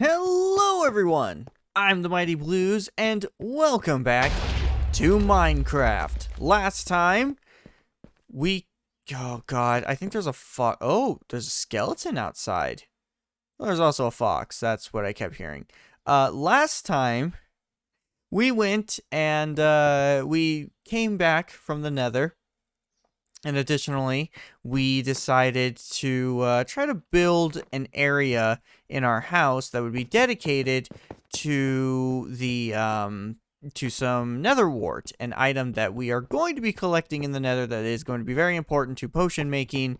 Hello everyone! I'm the Mighty Blues and welcome back to Minecraft. Last time oh god, I think there's a fox. Oh, there's a skeleton outside. Well, there's also a fox. That's what I kept hearing. Last time we went and we came back from the Nether. And additionally, we decided to try to build an area in our house that would be dedicated to the to some nether wart, an item that we are going to be collecting in the nether that is going to be very important to potion making.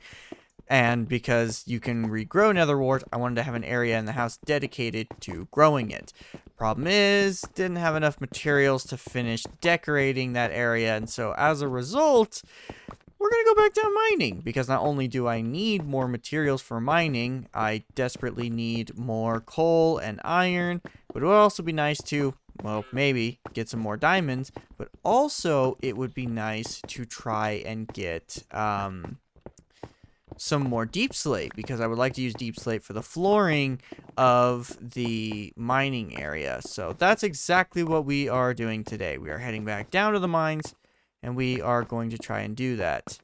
And because you can regrow nether wart, I wanted to have an area in the house dedicated to growing it. Problem is, didn't have enough materials to finish decorating that area, and so as a result, we're going to go back down mining, because not only do I need more materials for mining, I desperately need more coal and iron, but it would also be nice to, well, maybe get some more diamonds, but also it would be nice to try and get some more deep slate, because I would like to use deep slate for the flooring of the mining area. So that's exactly what we are doing today. We are heading back down to the mines, and we are going to try and do that.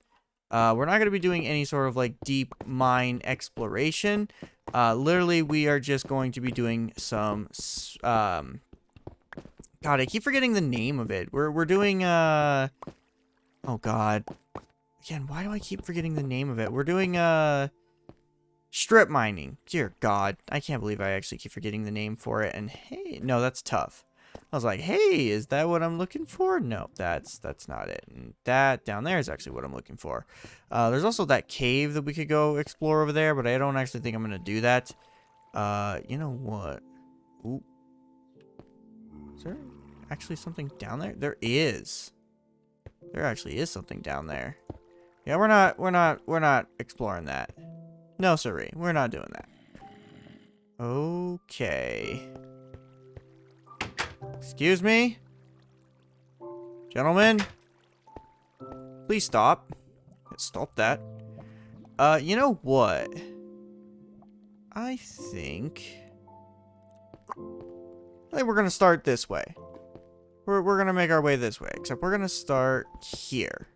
We're not going to be doing any sort of like deep mine exploration. Literally, we are just going to be doing some. God, I keep forgetting the name of it. We're doing oh God, again, why do I keep forgetting the name of it? We're doing strip mining. Dear God, I can't believe I actually keep forgetting the name for it. And hey, no, that's tough. I was like, hey, is that what I'm looking for? No, that's not it. And that down there is actually what I'm looking for. There's also that cave that we could go explore over there, but I don't actually think I'm going to do that. You know what? Ooh. Is there actually something down there? There is. There actually is something down there. Yeah, we're not exploring that. No, sirree. We're not doing that. Okay. Excuse me? Gentlemen? Please stop. Stop that. You know what? I think we're gonna start this way. We're gonna make our way this way, except we're gonna start here.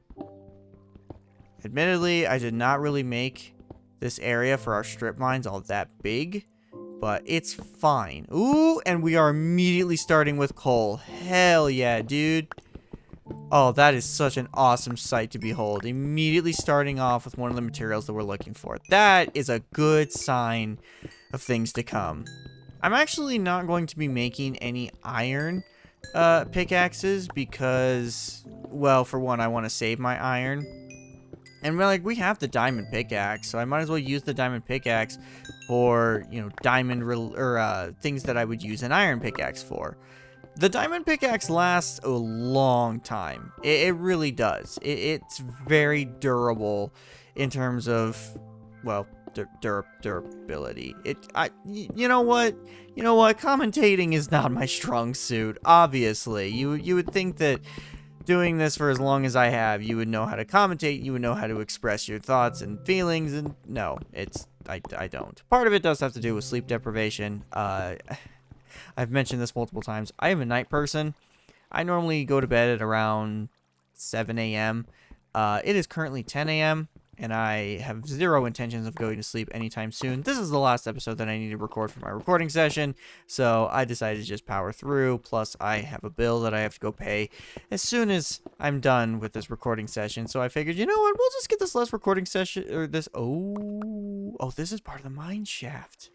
Admittedly, I did not really make this area for our strip mines all that big, but it's fine. Ooh, and we are immediately starting with coal. Hell yeah, dude. Oh, that is such an awesome sight to behold. Immediately starting off with one of the materials that we're looking for. That is a good sign of things to come. I'm actually not going to be making any iron pickaxes because, well, for one, I want to save my iron. And we're like, we have the diamond pickaxe, so I might as well use the diamond pickaxe for, you know, things that I would use an iron pickaxe for. The diamond pickaxe lasts a long time. It really does. It's very durable in terms of, well, durability. You know what? You know what? Commentating is not my strong suit. Obviously, you would think that doing this for as long as I have, you would know how to commentate, you would know how to express your thoughts and feelings, and no, I don't. Part of it does have to do with sleep deprivation. I've mentioned this multiple times. I am a night person. I normally go to bed at around 7 a.m. It is currently 10 a.m. and I have zero intentions of going to sleep anytime soon. This is the last episode that I need to record for my recording session, so I decided to just power through. Plus, I have a bill that I have to go pay as soon as I'm done with this recording session, so I figured, you know what, we'll just get this last recording session, or this, oh, this is part of the mine shaft.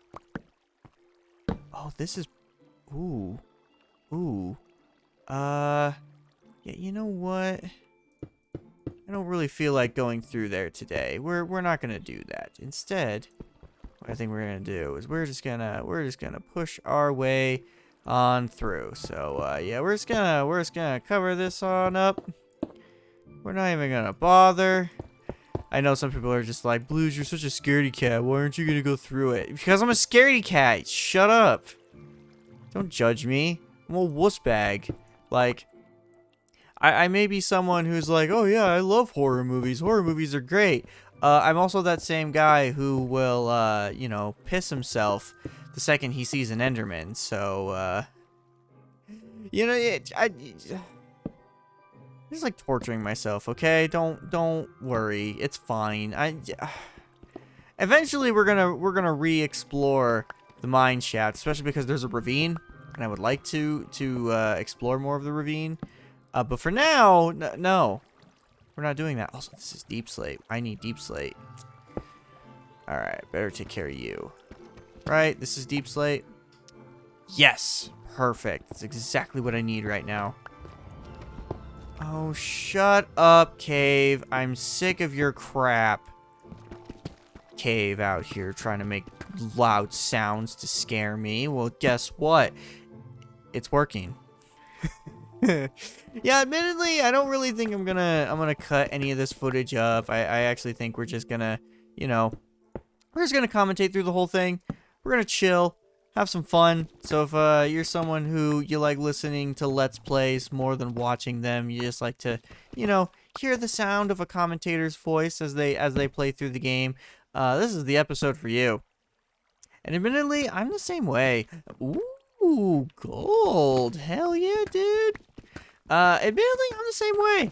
Oh, this is, ooh, yeah, you know what? I don't really feel like going through there today. We're not gonna do that. Instead, what I think we're gonna do is we're just gonna push our way on through. So yeah, we're just gonna cover this on up. We're not even gonna bother. I know some people are just like, Blues, you're such a scaredy cat. Why aren't you gonna go through it? Because I'm a scaredy cat. Shut up. Don't judge me. I'm a wuss bag. Like, I may be someone who's like, oh yeah, I love horror movies. Horror movies are great. I'm also that same guy who will, you know, piss himself the second he sees an Enderman. So, you know, just like torturing myself. Okay, don't worry, it's fine. Eventually we're gonna re-explore the mine shaft, especially because there's a ravine, and I would like to explore more of the ravine. But for now, no. We're not doing that. Also, this is deep slate. I need deep slate. Alright, better take care of you. Right, this is deep slate. Yes! Perfect. That's exactly what I need right now. Oh, shut up, cave. I'm sick of your crap. Cave out here trying to make loud sounds to scare me. Well, guess what? It's working. Yeah, admittedly, I don't really think I'm gonna cut any of this footage up. I actually think we're just gonna, you know, we're just gonna commentate through the whole thing. We're gonna chill, have some fun. So if you're someone who you like listening to Let's Plays more than watching them, you just like to, you know, hear the sound of a commentator's voice as they play through the game, this is the episode for you. And admittedly, I'm the same way. Ooh, gold. Hell yeah, dude. Admittedly, I'm the same way.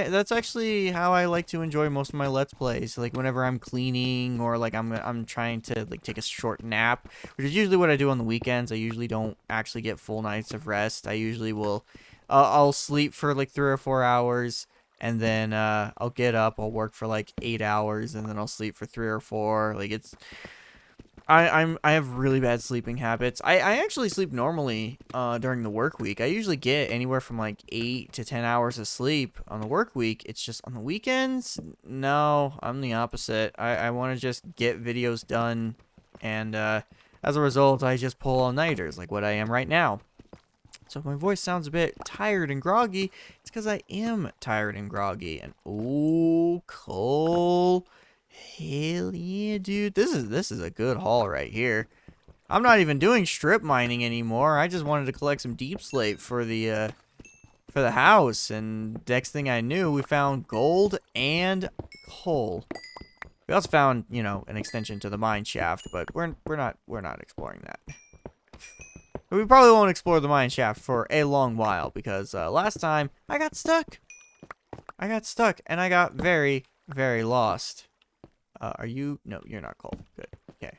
That's actually how I like to enjoy most of my Let's Plays. Like whenever I'm cleaning or like I'm trying to like take a short nap, which is usually what I do on the weekends. I usually don't actually get full nights of rest. I usually will, I'll sleep for like 3 or 4 hours, and then I'll get up. I'll work for like 8 hours, and then I'll sleep for 3 or 4. Like it's. I have really bad sleeping habits. I actually sleep normally during the work week. I usually get anywhere from like 8 to 10 hours of sleep on the work week. It's just on the weekends, no, I'm the opposite. I want to just get videos done, and as a result, I just pull all-nighters like what I am right now. So if my voice sounds a bit tired and groggy, it's because I am tired and groggy. And oh, coal. Hell yeah, dude. This is a good haul right here. I'm not even doing strip mining anymore. I just wanted to collect some deep slate for the house, and next thing I knew, we found gold and coal. We also found, you know, an extension to the mine shaft, but we're not exploring that. But we probably won't explore the mine shaft for a long while because last time I got stuck. I got stuck and I got very, very lost. Are you? No, you're not coal. Good. Okay.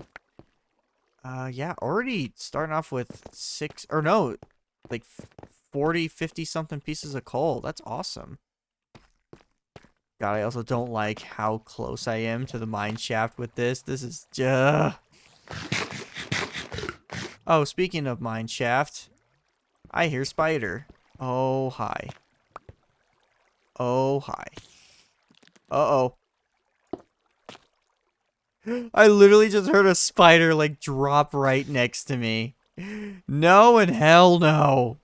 Yeah, already starting off with 6, or no, like 40, 50 something pieces of coal. That's awesome. God, I also don't like how close I am to the mine shaft with this. This is just... Oh, speaking of mine shaft, I hear spider. Oh, hi. Oh, hi. Uh-oh. I literally just heard a spider, like, drop right next to me. No and hell no.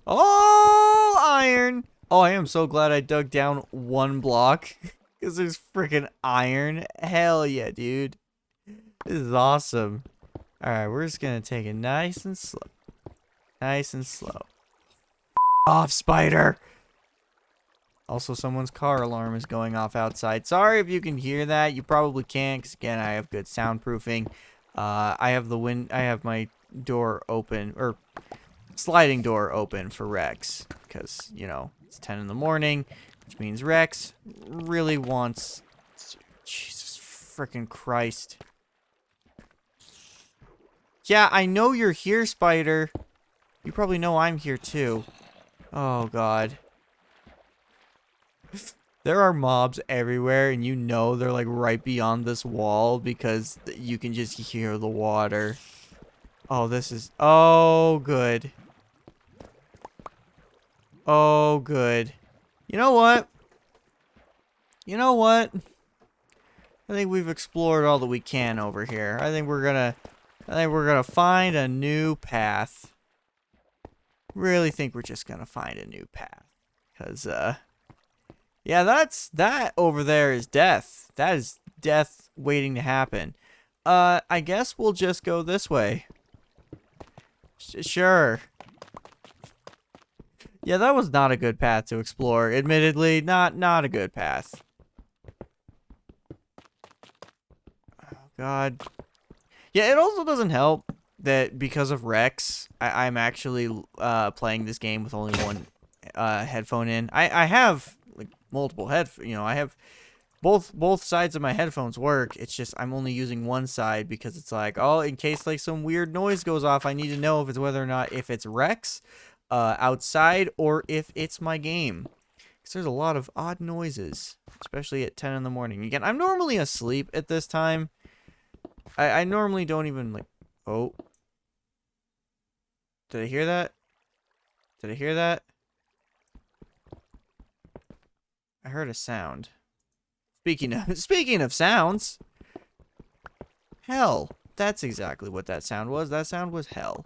Oh, iron. Oh, I am so glad I dug down 1 block. Because there's freaking iron. Hell yeah, dude. This is awesome. Alright, we're just going to take it nice and slow. Nice and slow. Off, spider. Also, someone's car alarm is going off outside. Sorry if you can hear that. You probably can't, because again, I have good soundproofing. I have my door open, or sliding door open for Rex, because, you know, it's 10 in the morning, which means Rex really wants... Jesus freaking Christ. Yeah, I know you're here, spider. You probably know I'm here, too. Oh, God. There are mobs everywhere, and you know they're like right beyond this wall because you can just hear the water. Oh, this is... Oh, good. Oh, good. You know what? You know what? I think we've explored all that we can over here. I think we're gonna find a new path. Really think we're just gonna find a new path. Because, yeah, that over there is death. That is death waiting to happen. I guess we'll just go this way. Sure. Yeah, that was not a good path to explore. Admittedly, not a good path. God. Yeah, it also doesn't help that because of Rex, I'm actually playing this game with only one headphone in. I have like multiple I have both sides of my headphones work. It's just I'm only using one side because it's like, oh, in case like some weird noise goes off, I need to know if it's whether or not if it's Rex outside or if it's my game. Because there's a lot of odd noises, especially at 10 in the morning. Again, I'm normally asleep at this time. I normally don't even like, oh, did I hear that? Did I hear that? I heard a sound. Speaking of sounds, hell. That's exactly what that sound was. That sound was hell.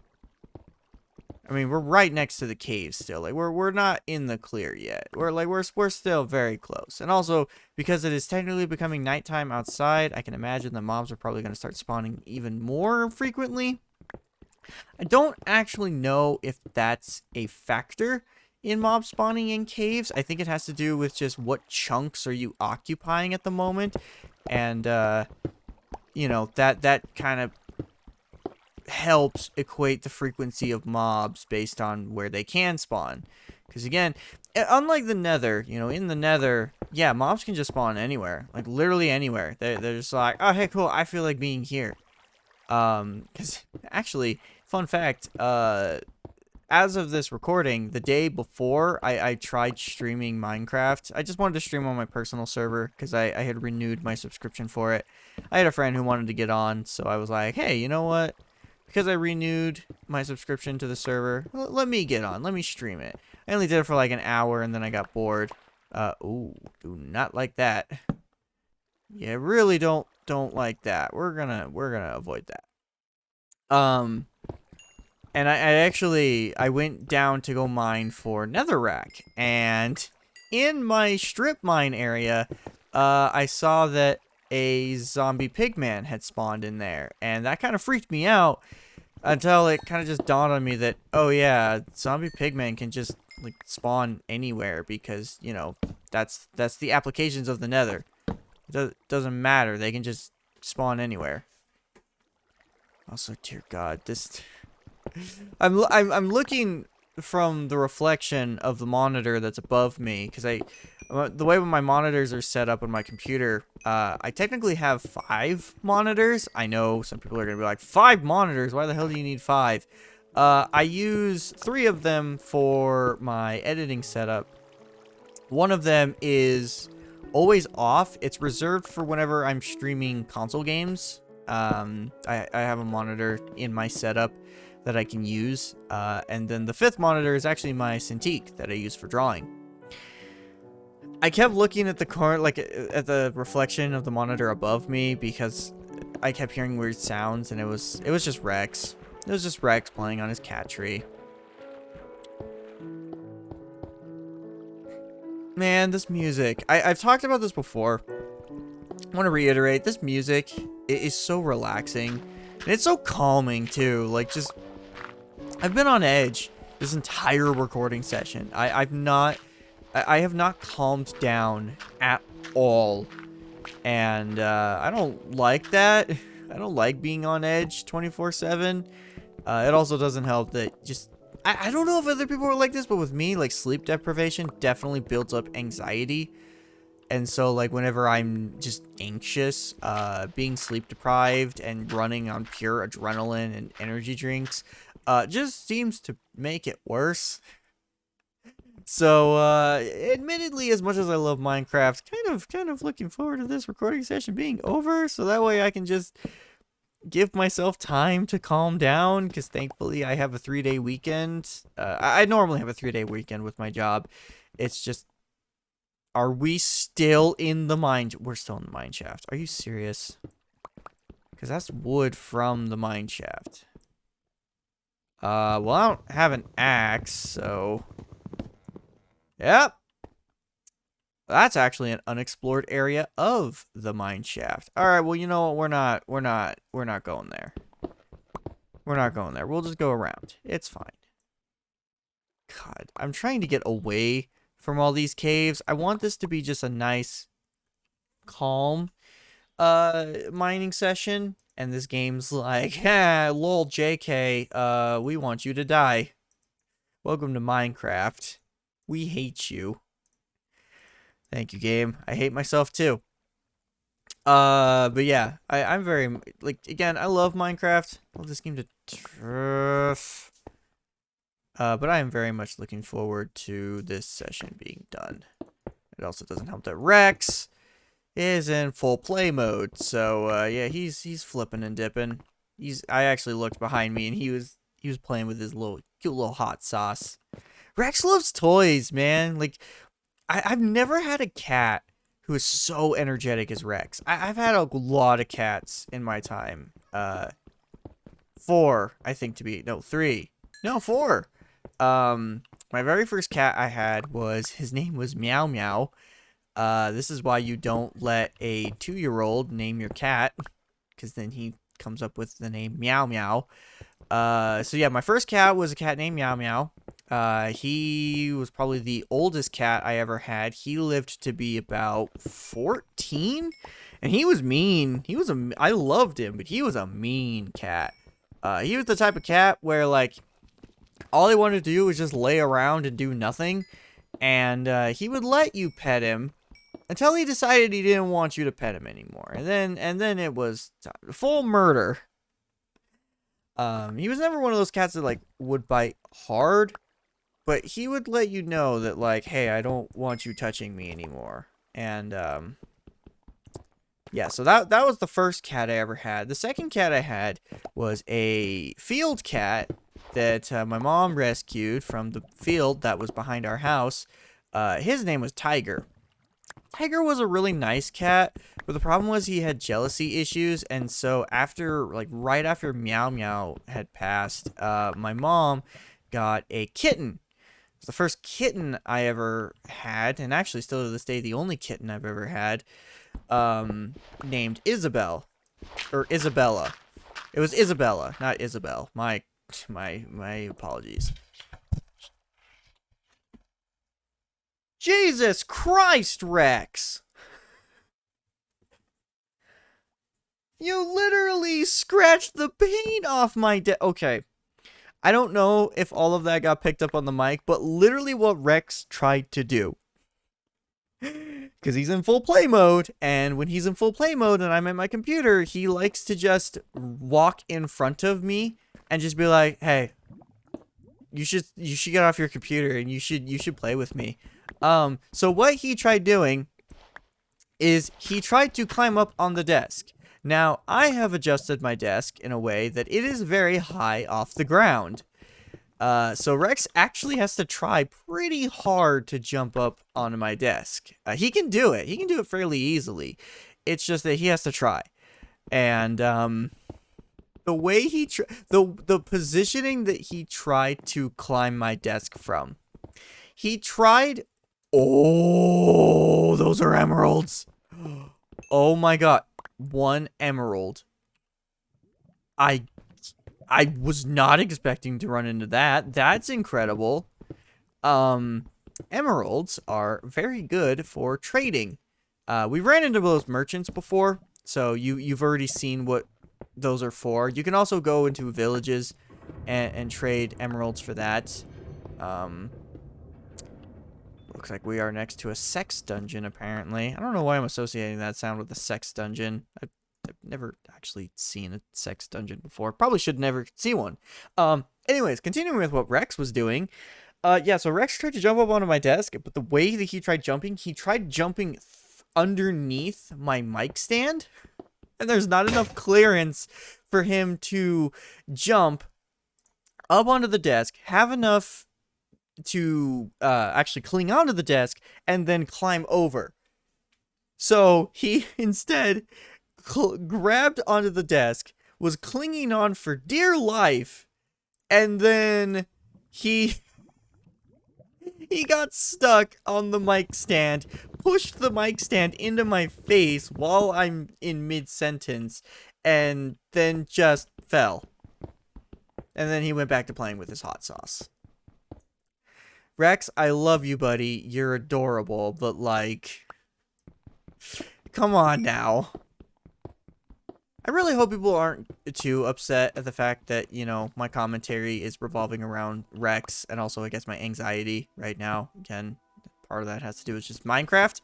I mean, we're right next to the cave still. Like we're not in the clear yet. We're still very close. And also because it is technically becoming nighttime outside, I can imagine the mobs are probably going to start spawning even more frequently. I don't actually know if that's a factor in mob spawning in caves. I think it has to do with just what chunks are you occupying at the moment. And, you know, that kind of helps equate the frequency of mobs based on where they can spawn. Because, again, unlike the nether, you know, in the nether, yeah, mobs can just spawn anywhere. Like, literally anywhere. They're just like, oh, hey, cool, I feel like being here. Because, actually, fun fact, as of this recording, the day before I tried streaming Minecraft, I just wanted to stream on my personal server because I had renewed my subscription for it. I had a friend who wanted to get on, so I was like, hey, you know what? Because I renewed my subscription to the server, let me get on. Let me stream it. I only did it for like an hour, and then I got bored. Ooh, do not like that. Yeah, really don't like that. We're gonna avoid that. And I went down to go mine for netherrack, and in my strip mine area, I saw that a zombie pigman had spawned in there, and that kind of freaked me out until it kind of just dawned on me that, oh yeah, zombie pigman can just like spawn anywhere because, you know, that's the applications of the nether. It doesn't matter, they can just spawn anywhere. Also, dear God, this I'm looking from the reflection of the monitor that's above me because the way my monitors are set up on my computer, I technically have 5 monitors. I know some people are gonna be like, 5 monitors? Why the hell do you need 5? I use 3 of them for my editing setup. One of them is always off. It's reserved for whenever I'm streaming console games. I have a monitor in my setup that I can use, and then the 5th monitor is actually my Cintiq that I use for drawing. I kept looking at at the reflection of the monitor above me because I kept hearing weird sounds, and it was just Rex. It was just Rex playing on his cat tree. Man, this music. I've talked about this before. I want to reiterate, this music is so relaxing, and it's so calming too. Like, just I've been on edge this entire recording session. I have not calmed down at all, and I don't like that. I don't like being on edge 24/7. It also doesn't help that just I don't know if other people are like this, but with me, like, sleep deprivation definitely builds up anxiety. And so, like, whenever I'm just anxious, being sleep deprived and running on pure adrenaline and energy drinks, just seems to make it worse. So, admittedly, as much as I love Minecraft, kind of looking forward to this recording session being over, so that way I can just give myself time to calm down, because thankfully I have a 3-day weekend. I normally have a 3-day weekend with my job. It's just, are we still in the mine? We're still in the mine shaft. Are you serious? Because that's wood from the mine shaft. Well, I don't have an axe, so... Yep. That's actually an unexplored area of the mine shaft. Alright, well, you know what? We're not going there. We're not going there. We'll just go around. It's fine. God, I'm trying to get away from all these caves. I want this to be just a nice, calm, mining session, and this game's like, ha, lol, JK, we want you to die. Welcome to Minecraft. We hate you. Thank you, game. I hate myself too. But yeah, I'm very, like, again, I love Minecraft. I love this game to turf. But I am very much looking forward to this session being done. It also doesn't help that Rex is in full play mode. So, yeah, he's flipping and dipping. I actually looked behind me and he was playing with his cute little hot sauce. Rex loves toys, man. Like, I've never had a cat who is so energetic as Rex. I've had a lot of cats in my time. 4, I think to be. No, 3. No, 4. My very first cat I had his name was Meow Meow. This is why you don't let a 2-year-old name your cat, because then he comes up with the name Meow Meow. So yeah, my first cat was a cat named Meow Meow. He was probably the oldest cat I ever had. He lived to be about 14, and he was mean. I loved him, but he was a mean cat. He was the type of cat where, like, all he wanted to do was just lay around and do nothing, and he would let you pet him until he decided he didn't want you to pet him anymore, and then it was full murder. He was never one of those cats that, like, would bite hard, but he would let you know that, like, hey, I don't want you touching me anymore. And yeah, so that was the first cat I ever had. The second cat I had was a field cat that my mom rescued from the field that was behind our house. His name was Tiger. Tiger was a really nice cat, but the problem was he had jealousy issues, and so right after Meow Meow had passed, my mom got a kitten. It was the first kitten I ever had, and actually still to this day the only kitten I've ever had, named Isabel, or Isabella. It was Isabella, not Isabel. My apologies. Jesus Christ, Rex! You literally scratched the paint off my Okay. I don't know if all of that got picked up on the mic, but literally what Rex tried to do. Because he's in full play mode, and when he's in full play mode and I'm at my computer, he likes to just walk in front of me and just be like, hey, you should get off your computer and you should play with me. So what he tried doing is he tried to climb up on the desk. Now, I have adjusted my desk in a way that it is very high off the ground. So Rex actually has to try pretty hard to jump up onto my desk. He can do it. He can do it fairly easily. It's just that he has to try. And, the way the positioning that he tried to climb my desk from, he tried, oh, those are emeralds. Oh my god, 1 emerald. I was not expecting to run into that. That's incredible. Emeralds are very good for trading. We ran into those merchants before, so you've already seen what those are for. You can also go into villages and trade emeralds for that. Looks like we are next to a sex dungeon, apparently. I don't know why I'm associating that sound with a sex dungeon. I've never actually seen a sex dungeon before. Probably should never see one. Anyways, continuing with what Rex was doing. Yeah, so Rex tried to jump up onto my desk, but the way that he tried jumping underneath my mic stand. And there's not enough clearance for him to jump up onto the desk, have enough to actually cling onto the desk, and then climb over. So he instead grabbed onto the desk, was clinging on for dear life, and then he got stuck on the mic stand, pushed the mic stand into my face while I'm in mid-sentence, and then just fell. And then he went back to playing with his hot sauce. Rex, I love you, buddy. You're adorable, but, like, come on now. I really hope people aren't too upset at the fact that, you know, my commentary is revolving around Rex and also, I guess, my anxiety right now. Again, part of that has to do with just Minecraft.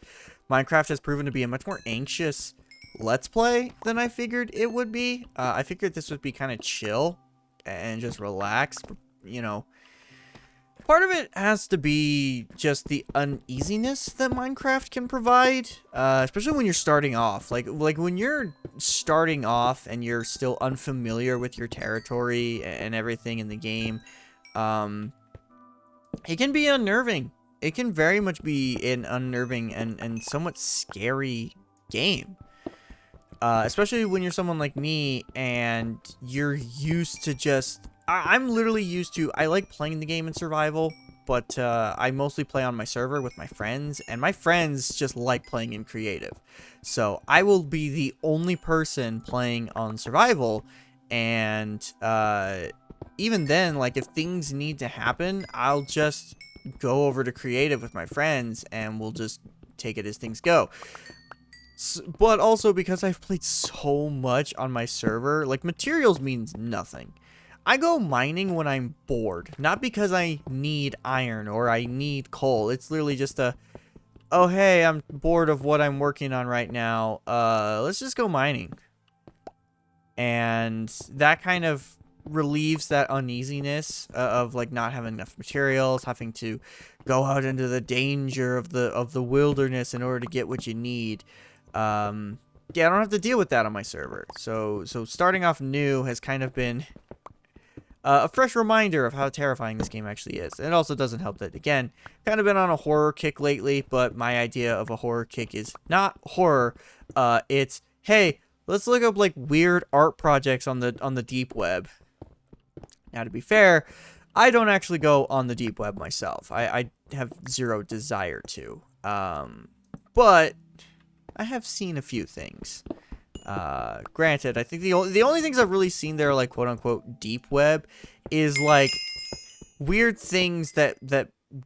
Minecraft has proven to be a much more anxious Let's Play than I figured it would be. I figured this would be kind of chill and just relaxed, you know. Part of it has to be just the uneasiness that Minecraft can provide, especially when you're starting off. Like when you're starting off and you're still unfamiliar with your territory and everything in the game, it can be unnerving. It can very much be an unnerving and somewhat scary game. Especially when you're someone like me and you're used to just... I'm literally used to... I like playing the game in survival, but I mostly play on my server with my friends, and my friends just like playing in creative. So I will be the only person playing on survival, and even then, like, if things need to happen, I'll just go over to creative with my friends, and we'll just take it as things go. But also because I've played so much on my server, like, materials means nothing. I go mining when I'm bored, not because I need iron or I need coal. It's literally just a, oh hey, I'm bored of what I'm working on right now. Let's just go mining. And that kind of relieves that uneasiness of like not having enough materials, having to go out into the danger of the wilderness in order to get what you need. Yeah, I don't have to deal with that on my server. So starting off new has kind of been a fresh reminder of how terrifying this game actually is. And it also doesn't help that, again, kind of been on a horror kick lately, but my idea of a horror kick is not horror. It's, hey, let's look up like weird art projects on the deep web. Now, to be fair, I don't actually go on the deep web myself. I have zero desire to. But I have seen a few things. Granted, I think the only things I've really seen there, like, quote-unquote deep web, is like weird things that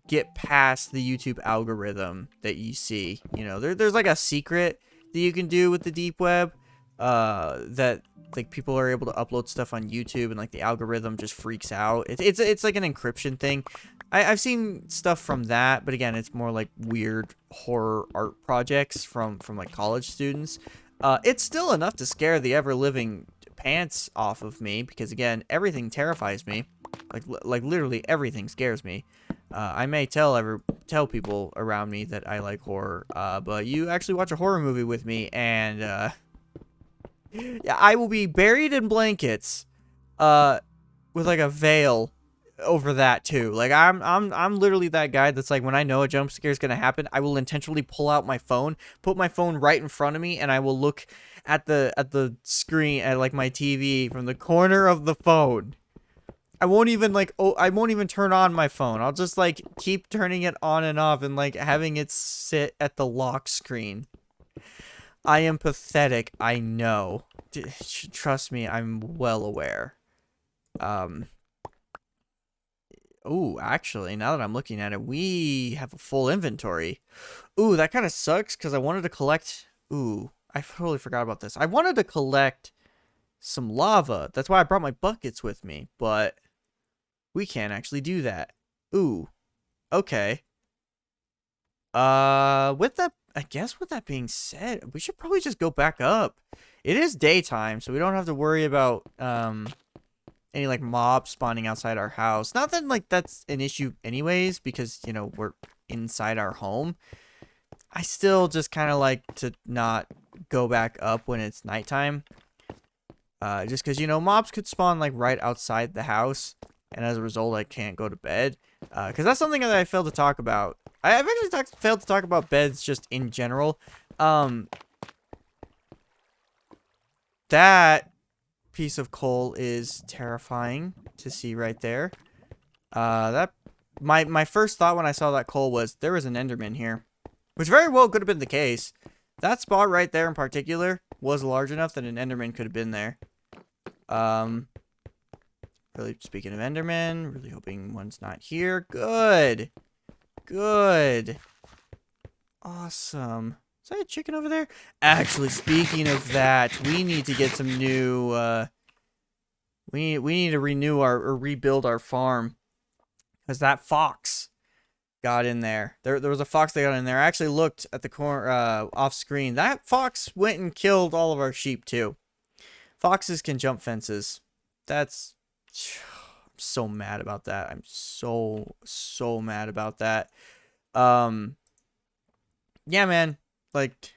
get past the YouTube algorithm that you see. You know, there's like a secret that you can do with the deep web, that like people are able to upload stuff on YouTube and like the algorithm just freaks out. It's like an encryption thing. I've seen stuff from that, but again, it's more like weird horror art projects from like college students. It's still enough to scare the ever-living pants off of me, because again, everything terrifies me. Like literally everything scares me. I may tell people around me that I like horror, but you actually watch a horror movie with me, and yeah, I will be buried in blankets, with like a veil over that too. Like I'm literally that guy that's like, when I know a jump scare is gonna happen, I will intentionally pull out my phone, put my phone right in front of me, and I will look at the screen at like my TV from the corner of the phone. I won't even like, I won't even turn on my phone. I'll just like keep turning it on and off and like having it sit at the lock screen. I am pathetic, I know. Trust me, I'm well aware. Ooh, actually, now that I'm looking at it, we have a full inventory. Ooh, that kind of sucks, because I wanted to collect... Ooh, I totally forgot about this. I wanted to collect some lava. That's why I brought my buckets with me, but we can't actually do that. Ooh, okay. With that... I guess with that being said, we should probably just go back up. It is daytime, so we don't have to worry about, any like mobs spawning outside our house. Not that like that's an issue anyways, because you know we're inside our home. I still just kind of like to not go back up when it's nighttime, just because, you know, mobs could spawn like right outside the house, and as a result I can't go to bed, because that's something that I failed to talk about. I've actually failed to talk about beds just in general. That piece of coal is terrifying to see right there. My first thought when I saw that coal was there was an Enderman here, which very well could have been the case. That spot right there in particular was large enough that an Enderman could have been there. Really, speaking of Enderman, really hoping one's not here. Good. Awesome. Is that a chicken over there? Actually, speaking of that, we need to get some new, we need to renew or rebuild our farm. Because that fox got in there. There was a fox that got in there. I actually looked at the corner, off screen. That fox went and killed all of our sheep, too. Foxes can jump fences. That's... I'm so mad about that. I'm so mad about that. Yeah, man. Like,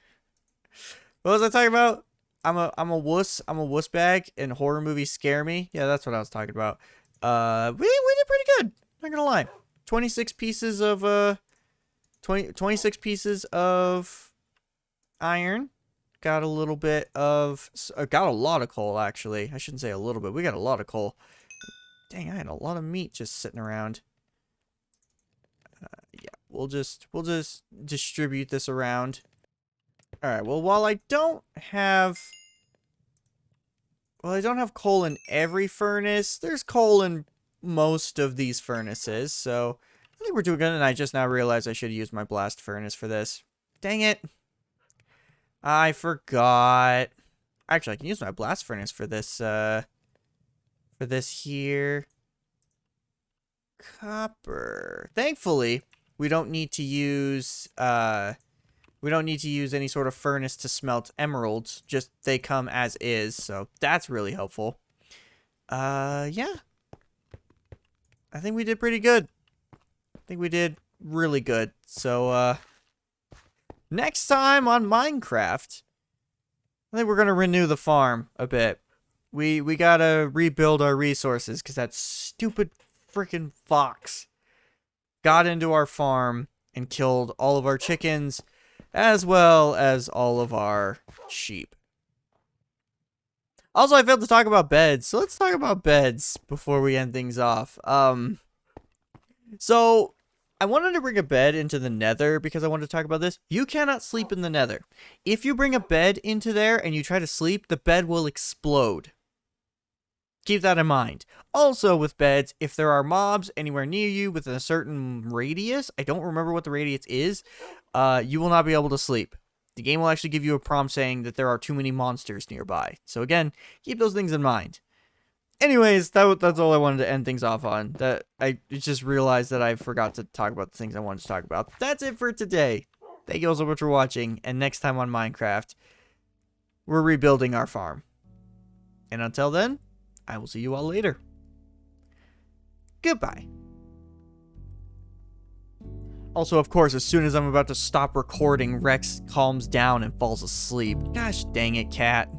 what was I talking about? I'm a wuss. I'm a wuss bag, and horror movies scare me. Yeah, that's what I was talking about. We did pretty good. Not gonna lie. 26 pieces of 26 pieces of iron. Got a little bit of got a lot of coal, actually. I shouldn't say a little bit. We got a lot of coal. Dang, I had a lot of meat just sitting around. Yeah, we'll just distribute this around. All right. Well, while I don't have coal in every furnace, there's coal in most of these furnaces, so I think we're doing good. And I just now realized I should use my blast furnace for this. Dang it. I forgot. Actually, I can use my blast furnace for this here. Copper. Thankfully, we don't need to use any sort of furnace to smelt emeralds. Just they come as is, so that's really helpful. Yeah. I think we did pretty good. I think we did really good. So, next time on Minecraft, I think we're gonna renew the farm a bit. We gotta rebuild our resources because that stupid freaking fox got into our farm and killed all of our chickens, as well as all of our sheep. Also, I failed to talk about beds, so let's talk about beds before we end things off. So I wanted to bring a bed into the nether because I wanted to talk about this. You cannot sleep in the nether. If you bring a bed into there and you try to sleep, the bed will explode. Keep that in mind. Also, with beds, if there are mobs anywhere near you within a certain radius, I don't remember what the radius is, you will not be able to sleep. The game will actually give you a prompt saying that there are too many monsters nearby. So again, keep those things in mind. Anyways, that's all I wanted to end things off on. That I just realized that I forgot to talk about the things I wanted to talk about. That's it for today. Thank you all so much for watching, and next time on Minecraft, we're rebuilding our farm. And until then, I will see you all later. Goodbye. Also, of course, as soon as I'm about to stop recording, Rex calms down and falls asleep. Gosh dang it, cat.